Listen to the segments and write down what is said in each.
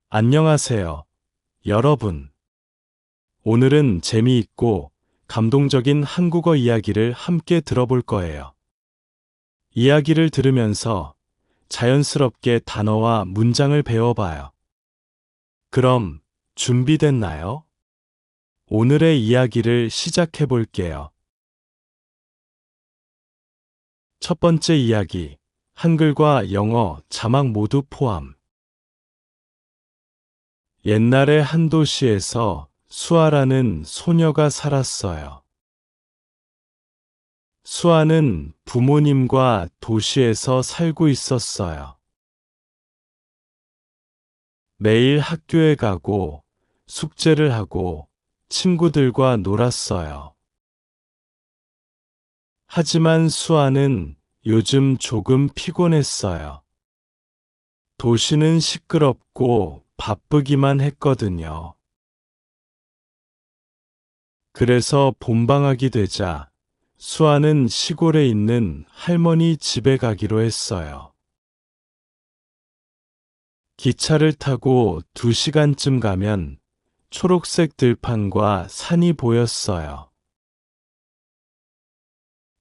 안녕하세요, 여러분. 오늘은 재미있고 감동적인 한국어 이야기를 함께 들어볼 거예요. 이야기를 들으면서 자연스럽게 단어와 문장을 배워봐요. 그럼 준비됐나요? 오늘의 이야기를 시작해 볼게요. 첫 번째 이야기, 한글과 영어 자막 모두 포함. 옛날에 한 도시에서 수아라는 소녀가 살았어요. 수아는 부모님과 도시에서 살고 있었어요. 매일 학교에 가고 숙제를 하고 친구들과 놀았어요. 하지만 수아는 요즘 조금 피곤했어요. 도시는 시끄럽고 바쁘기만 했거든요. 그래서 봄방학이 되자 수아는 시골에 있는 할머니 집에 가기로 했어요. 기차를 타고 2시간쯤 가면 초록색 들판과 산이 보였어요.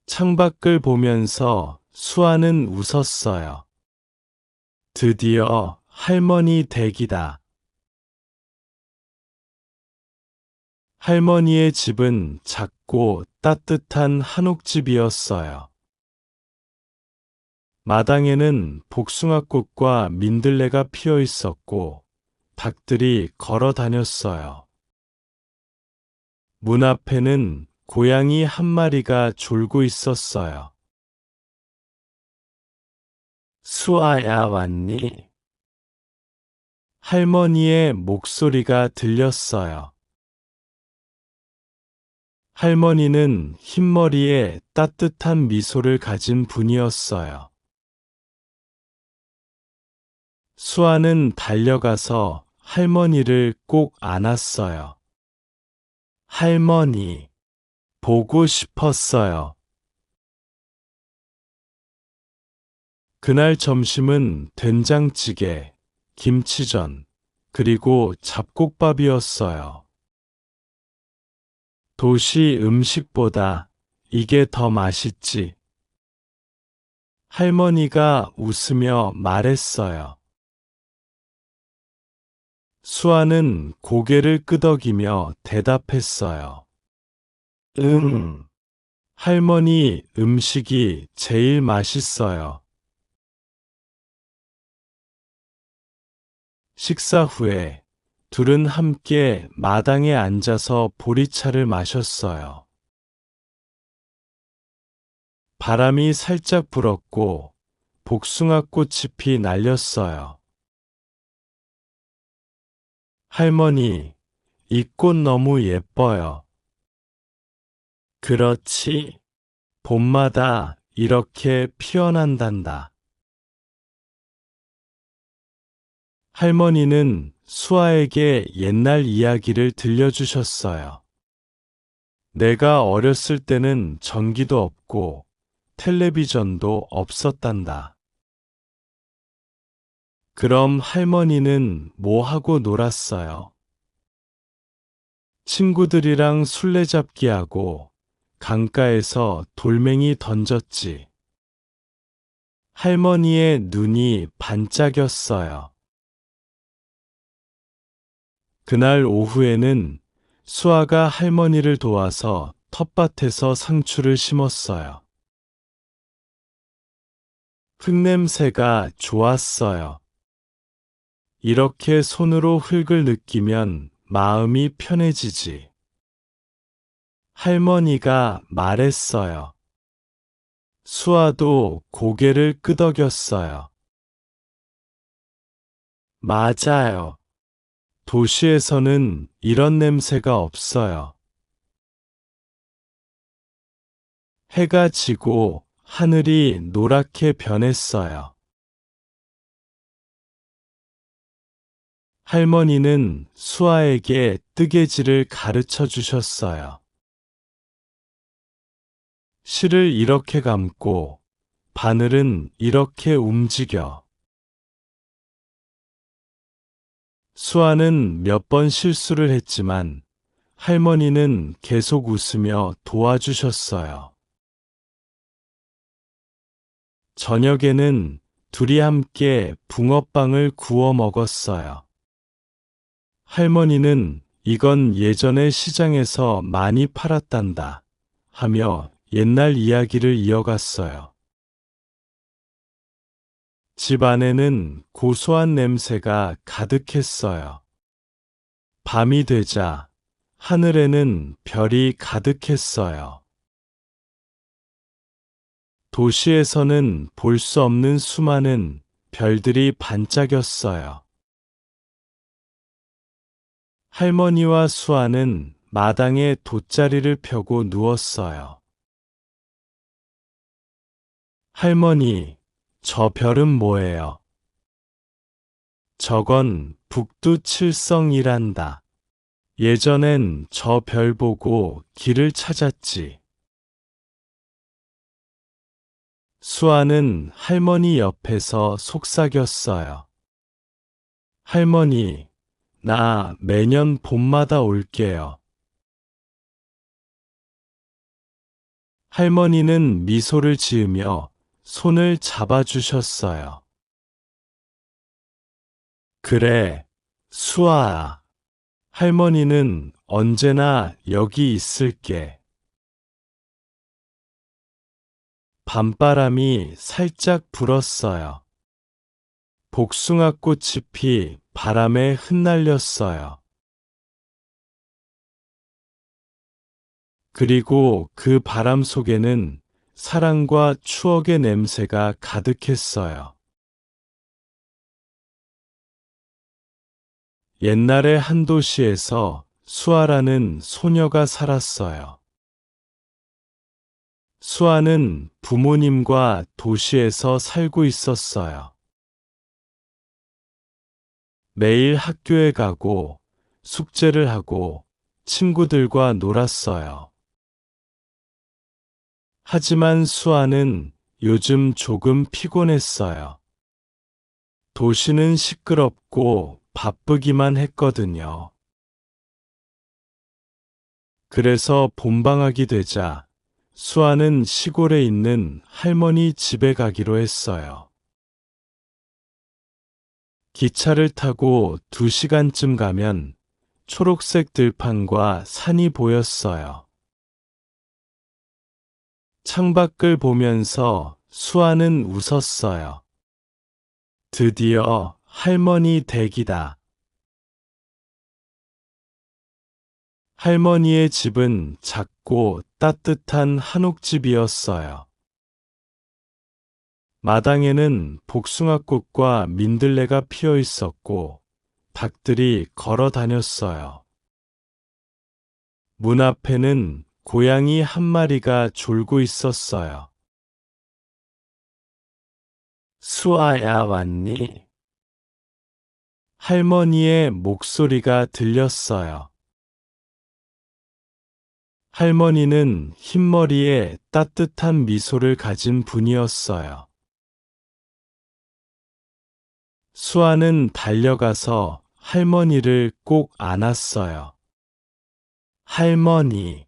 창밖을 보면서 수아는 웃었어요. 드디어 할머니 댁이다. 할머니의 집은 작고 따뜻한 한옥집이었어요. 마당에는 복숭아꽃과 민들레가 피어 있었고 닭들이 걸어 다녔어요. 문 앞에는 고양이 한 마리가 졸고 있었어요. 수아야 왔니? 할머니의 목소리가 들렸어요. 할머니는 흰머리에 따뜻한 미소를 가진 분이었어요. 수아는 달려가서 할머니를 꼭 안았어요. 할머니, 보고 싶었어요. 그날 점심은 된장찌개, 김치전, 그리고 잡곡밥이었어요. 도시 음식보다 이게 더 맛있지. 할머니가 웃으며 말했어요. 수아는 고개를 끄덕이며 대답했어요. 응. 할머니 음식이 제일 맛있어요. 식사 후에 둘은 함께 마당에 앉아서 보리차를 마셨어요. 바람이 살짝 불었고 복숭아꽃잎이 날렸어요. 할머니, 이 꽃 너무 예뻐요. 그렇지. 봄마다 이렇게 피어난단다. 할머니는 수아에게 옛날 이야기를 들려주셨어요. 내가 어렸을 때는 전기도 없고 텔레비전도 없었단다. 그럼 할머니는 뭐 하고 놀았어요? 친구들이랑 술래잡기 하고 강가에서 돌멩이 던졌지. 할머니의 눈이 반짝였어요. 그날 오후에는 수아가 할머니를 도와서 텃밭에서 상추를 심었어요. 흙냄새가 좋았어요. 이렇게 손으로 흙을 느끼면 마음이 편해지지. 할머니가 말했어요. 수아도 고개를 끄덕였어요. 맞아요. 도시에서는 이런 냄새가 없어요. 해가 지고 하늘이 노랗게 변했어요. 할머니는 수아에게 뜨개질을 가르쳐 주셨어요. 실을 이렇게 감고 바늘은 이렇게 움직여. 수아는 몇 번 실수를 했지만 할머니는 계속 웃으며 도와주셨어요. 저녁에는 둘이 함께 붕어빵을 구워 먹었어요. 할머니는 이건 예전에 시장에서 많이 팔았단다 하며 옛날 이야기를 이어갔어요. 집 안에는 고소한 냄새가 가득했어요. 밤이 되자 하늘에는 별이 가득했어요. 도시에서는 볼 수 없는 수많은 별들이 반짝였어요. 할머니와 수아는 마당에 돗자리를 펴고 누웠어요. 할머니, 저 별은 뭐예요? 저건 북두칠성이란다. 예전엔 저 별 보고 길을 찾았지. 수아는 할머니 옆에서 속삭였어요. 할머니, 나 매년 봄마다 올게요. 할머니는 미소를 지으며 손을 잡아주셨어요. 그래, 수아아. 할머니는 언제나 여기 있을게. 밤바람이 살짝 불었어요. 복숭아꽃잎이 바람에 흩날렸어요. 그리고 그 바람 속에는 사랑과 추억의 냄새가 가득했어요. 옛날에 한 도시에서 수아라는 소녀가 살았어요. 수아는 부모님과 도시에서 살고 있었어요. 매일 학교에 가고 숙제를 하고 친구들과 놀았어요. 하지만 수아는 요즘 조금 피곤했어요. 도시는 시끄럽고 바쁘기만 했거든요. 그래서 봄방학이 되자 수아는 시골에 있는 할머니 집에 가기로 했어요. 기차를 타고 2시간쯤 가면 초록색 들판과 산이 보였어요. 창밖을 보면서 수아는 웃었어요. 드디어 할머니 댁이다. 할머니의 집은 작고 따뜻한 한옥집이었어요. 마당에는 복숭아꽃과 민들레가 피어 있었고 닭들이 걸어 다녔어요. 문 앞에는 고양이 한 마리가 졸고 있었어요. 수아야 왔니? 할머니의 목소리가 들렸어요. 할머니는 흰머리에 따뜻한 미소를 가진 분이었어요. 수아는 달려가서 할머니를 꼭 안았어요. 할머니,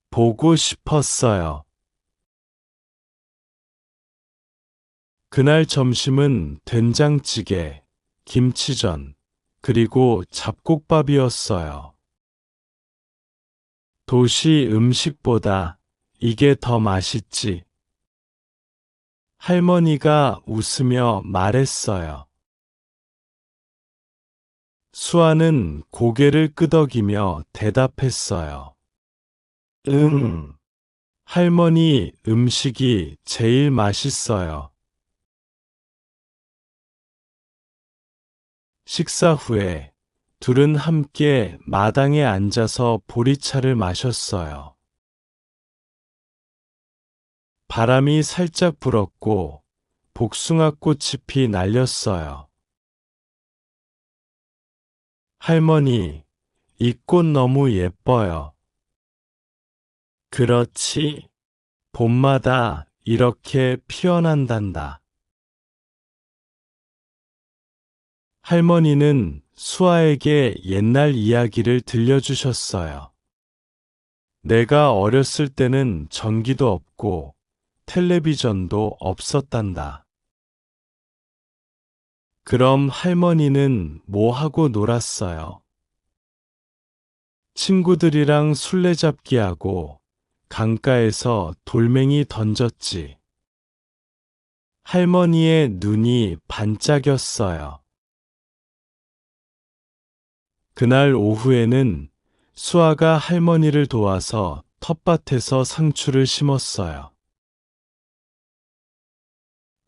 보고 싶었어요. 그날 점심은 된장찌개, 김치전, 그리고 잡곡밥이었어요. 도시 음식보다 이게 더 맛있지. 할머니가 웃으며 말했어요. 수아는 고개를 끄덕이며 대답했어요. 할머니 음식이 제일 맛있어요. 식사 후에 둘은 함께 마당에 앉아서 보리차를 마셨어요. 바람이 살짝 불었고 복숭아꽃잎이 날렸어요. 할머니, 이 꽃 너무 예뻐요. 그렇지. 봄마다 이렇게 피어난단다. 할머니는 수아에게 옛날 이야기를 들려주셨어요. 내가 어렸을 때는 전기도 없고 텔레비전도 없었단다. 그럼 할머니는 뭐 하고 놀았어요? 친구들이랑 술래잡기 하고 강가에서 돌멩이 던졌지. 할머니의 눈이 반짝였어요. 그날 오후에는 수아가 할머니를 도와서 텃밭에서 상추를 심었어요.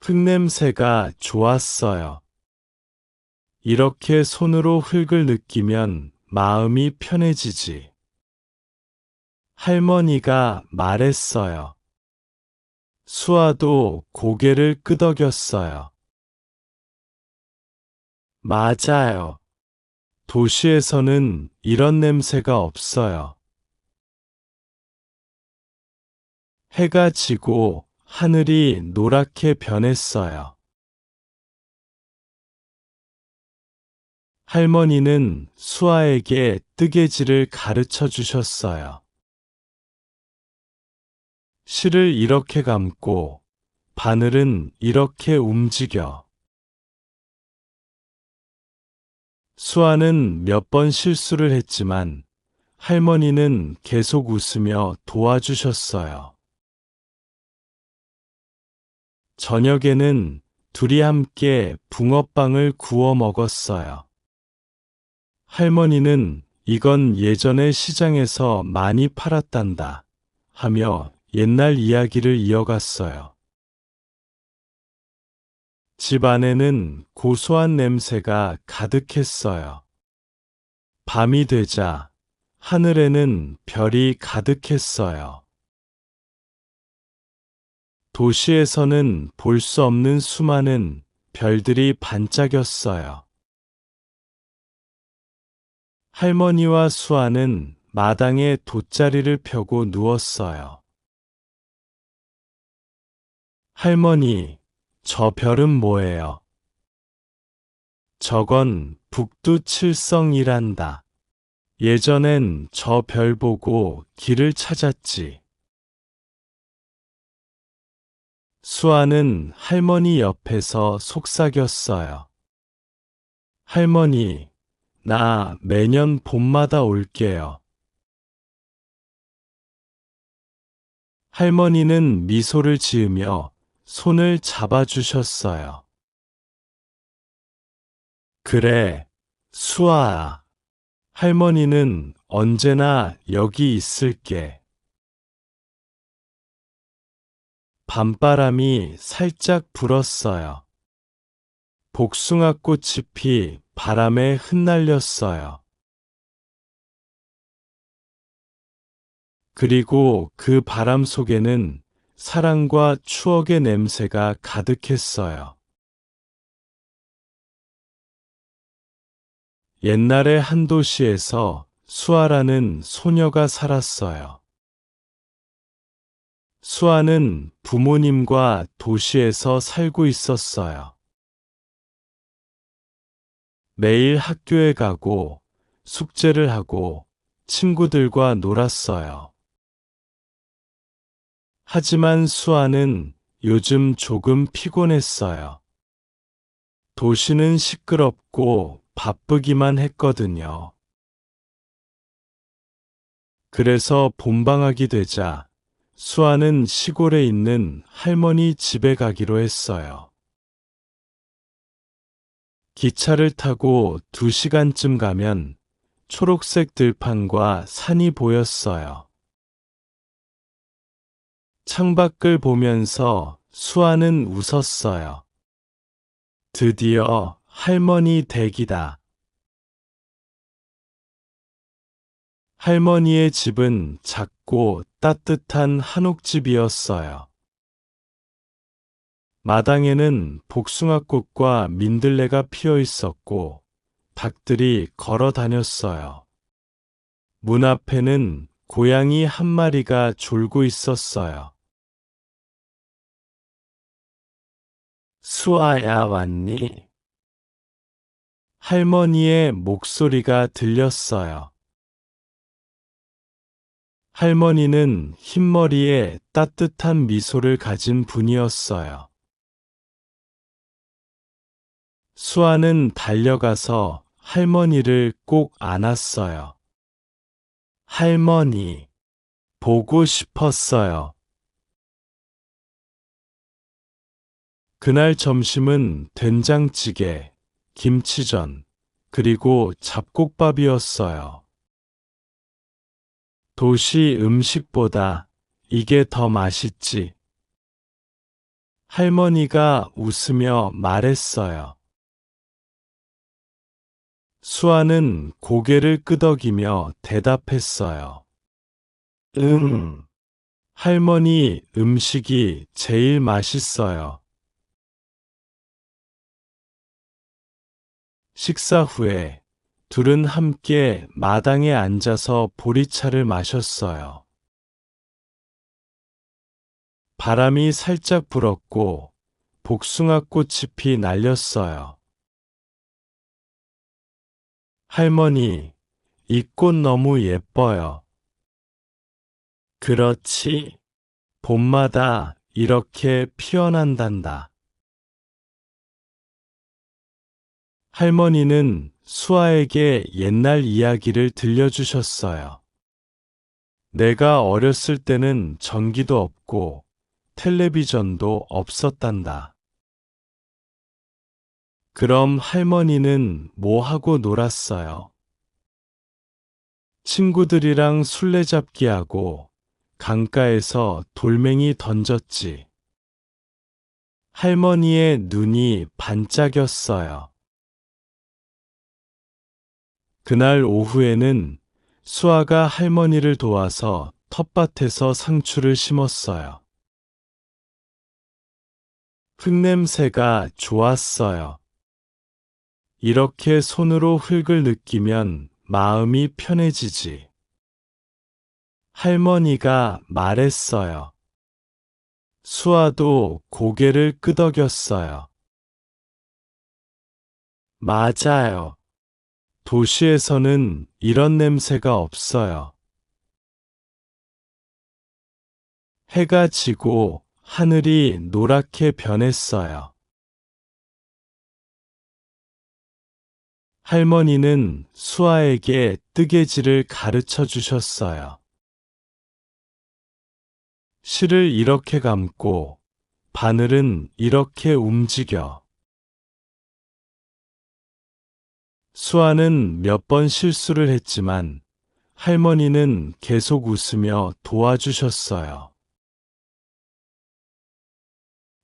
흙냄새가 좋았어요. 이렇게 손으로 흙을 느끼면 마음이 편해지지. 할머니가 말했어요. 수아도 고개를 끄덕였어요. 맞아요. 도시에서는 이런 냄새가 없어요. 해가 지고 하늘이 노랗게 변했어요. 할머니는 수아에게 뜨개질을 가르쳐 주셨어요. 실을 이렇게 감고 바늘은 이렇게 움직여. 수아는 몇 번 실수를 했지만 할머니는 계속 웃으며 도와주셨어요. 저녁에는 둘이 함께 붕어빵을 구워 먹었어요. 할머니는 이건 예전에 시장에서 많이 팔았단다 하며 옛날 이야기를 이어갔어요. 집 안에는 고소한 냄새가 가득했어요. 밤이 되자 하늘에는 별이 가득했어요. 도시에서는 볼 수 없는 수많은 별들이 반짝였어요. 할머니와 수아는 마당에 돗자리를 펴고 누웠어요. 할머니, 저 별은 뭐예요? 저건 북두칠성이란다. 예전엔 저 별 보고 길을 찾았지. 수아는 할머니 옆에서 속삭였어요. 할머니, 나 매년 봄마다 올게요. 할머니는 미소를 지으며 손을 잡아주셨어요. 그래, 수아아. 할머니는 언제나 여기 있을게. 밤바람이 살짝 불었어요. 복숭아꽃잎이 바람에 흩날렸어요. 그리고 그 바람 속에는 사랑과 추억의 냄새가 가득했어요. 옛날에 한 도시에서 수아라는 소녀가 살았어요. 수아는 부모님과 도시에서 살고 있었어요. 매일 학교에 가고 숙제를 하고 친구들과 놀았어요. 하지만 수아는 요즘 조금 피곤했어요. 도시는 시끄럽고 바쁘기만 했거든요. 그래서 봄방학이 되자 수아는 시골에 있는 할머니 집에 가기로 했어요. 기차를 타고 2시간쯤 가면 초록색 들판과 산이 보였어요. 창밖을 보면서 수아는 웃었어요. 드디어 할머니 댁이다. 할머니의 집은 작고 따뜻한 한옥집이었어요. 마당에는 복숭아꽃과 민들레가 피어 있었고 닭들이 걸어 다녔어요. 문 앞에는 고양이 한 마리가 졸고 있었어요. 수아야 왔니? 할머니의 목소리가 들렸어요. 할머니는 흰머리에 따뜻한 미소를 가진 분이었어요. 수아는 달려가서 할머니를 꼭 안았어요. 할머니, 보고 싶었어요. 그날 점심은 된장찌개, 김치전, 그리고 잡곡밥이었어요. 도시 음식보다 이게 더 맛있지. 할머니가 웃으며 말했어요. 수아는 고개를 끄덕이며 대답했어요. 응. 할머니 음식이 제일 맛있어요. 식사 후에 둘은 함께 마당에 앉아서 보리차를 마셨어요. 바람이 살짝 불었고 복숭아꽃잎이 날렸어요. 할머니, 이 꽃 너무 예뻐요. 그렇지. 봄마다 이렇게 피어난단다. 할머니는 수아에게 옛날 이야기를 들려주셨어요. 내가 어렸을 때는 전기도 없고 텔레비전도 없었단다. 그럼 할머니는 뭐 하고 놀았어요? 친구들이랑 술래잡기하고 강가에서 돌멩이 던졌지. 할머니의 눈이 반짝였어요. 그날 오후에는 수아가 할머니를 도와서 텃밭에서 상추를 심었어요. 흙냄새가 좋았어요. 이렇게 손으로 흙을 느끼면 마음이 편해지지. 할머니가 말했어요. 수아도 고개를 끄덕였어요. 맞아요. 도시에서는 이런 냄새가 없어요. 해가 지고 하늘이 노랗게 변했어요. 할머니는 수아에게 뜨개질을 가르쳐 주셨어요. 실을 이렇게 감고 바늘은 이렇게 움직여. 수아는 몇 번 실수를 했지만 할머니는 계속 웃으며 도와주셨어요.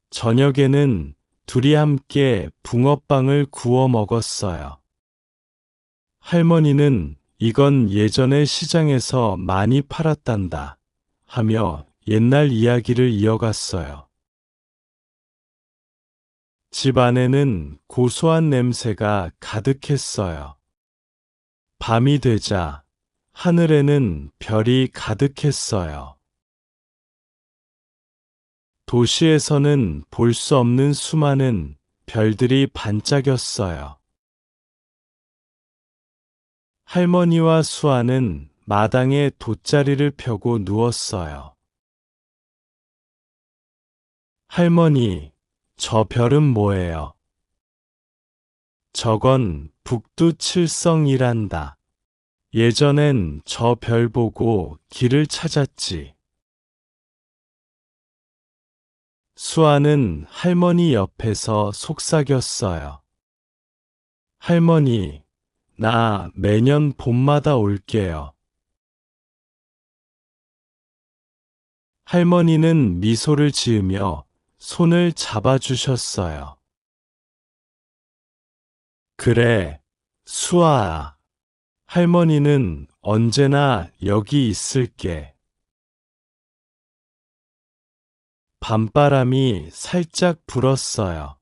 저녁에는 둘이 함께 붕어빵을 구워 먹었어요. 할머니는 이건 예전에 시장에서 많이 팔았단다 하며 옛날 이야기를 이어갔어요. 집 안에는 고소한 냄새가 가득했어요. 밤이 되자 하늘에는 별이 가득했어요. 도시에서는 볼 수 없는 수많은 별들이 반짝였어요. 할머니와 수아는 마당에 돗자리를 펴고 누웠어요. 할머니, 저 별은 뭐예요? 저건 북두칠성이란다. 예전엔 저 별 보고 길을 찾았지. 수아는 할머니 옆에서 속삭였어요. 할머니, 나 매년 봄마다 올게요. 할머니는 미소를 지으며 손을 잡아주셨어요. 그래, 수아아. 할머니는 언제나 여기 있을게. 밤바람이 살짝 불었어요.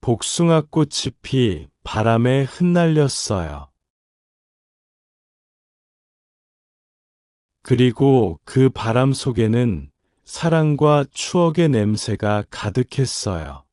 복숭아꽃잎이 바람에 흩날렸어요. 그리고 그 바람 속에는 사랑과 추억의 냄새가 가득했어요.